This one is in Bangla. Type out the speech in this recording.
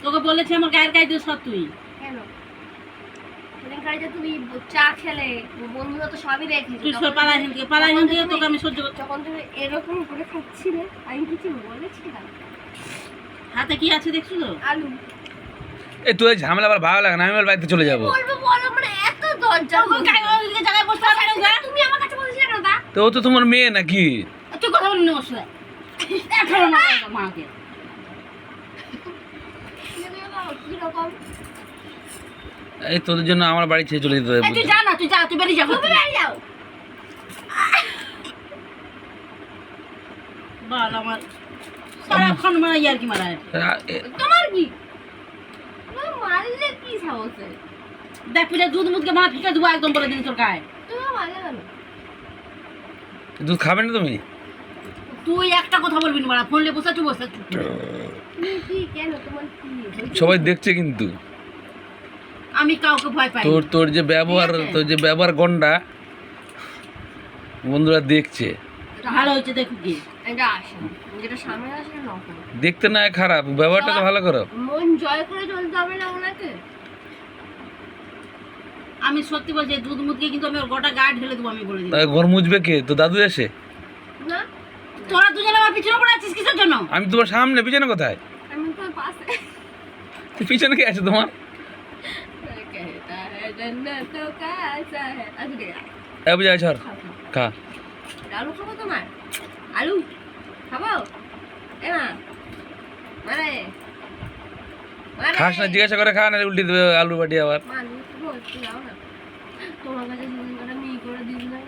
তোকে বলেছি আমার গায়ের গায়ে দিস তুই কেন তুমি চা খেলে বন্ধুরা তো সবই রেখেছে, তুই পালাই হিন্দি তোকে আমি সহ্য করছি। যখন তুমি এরকম করে খাচ্ছিলে আমি কিছু বলেছিলাম? হাতে কি আছে দেখছো তো? আলু। এই তুই ঝামেলা আবার ভালো লাগে না, আমি বাড়িতে চলে যাবো। বলবো বলো মানে এত দরজা জায়গায় বসতে পারবে না। তুমি আমার কাছে বলছিলে কেন দা? তো ও তো তোমার মেয়ে নাকি? তুই কথা বলি না বসলে এখন মাকে কি রকম? এই তোদের জন্য আমার বাড়ি ছেড়ে চলে যেতে হবে। তুই যা না, তুই যা, তুই বেরিয়ে যা। তুমি বেরিয়ে যাও। বল আমার সারাক্ষণ মারা ইয়ার কি মারা তোমার কি মারলে কি সাহসে? দেখ পিঠে দুধ মুধকে মা ফিকে দেবো একদম বলে দিন তোর গায়ে। তুমি মারলে কেন? দুধ খাবে না তুমি? তুই একটা কথা বলবি না মারা, ফোন নিয়ে বসে চুপ বসে চুপ। তুমি কি কেন তোমার কি? সবাই দেখছে কিন্তু আমি কাউকে ভয় পাই তোর তোর যে ব্যবহার, ঠিক আছে। তোর যে ব্যবহার গন্ডা বন্ধুরা দেখছে। ভালো হয়েছে দেখো কি এটা আসে যেটা সামনে আসে না দেখতে না খারাপ, ব্যবহারটা তো ভালো করো। মন জয় করে চলতে হবে না ওনাকে। আমি সত্যি বলছি দুধ মুধকে কিন্তু আমি ওর গোটা গায়ে ঢেলে দেবো, আমি বলে দিই। তাই ঘর মুছবে কে? তো দাদু এসে? না তোরা দুজনে আমার পিছনে পড়ে আছিস কিসের জন্য? আমি তোমার সামনে, পিছনে কোথায়? আমি তো পাশে। পিছনে কে আছে তোমার? कहता है जन्नत कैसा है আজকে এ বুঝাই সর খা। আলু খাবো তোমার? আলু খাবো? এ মা মারে খাস না, জিজ্ঞাসা করে খা, না উল্টে দেবে আলু বাটি আবার। মা আলু খাবো? একটু দাও না। তোমার কাছে করে দিই না।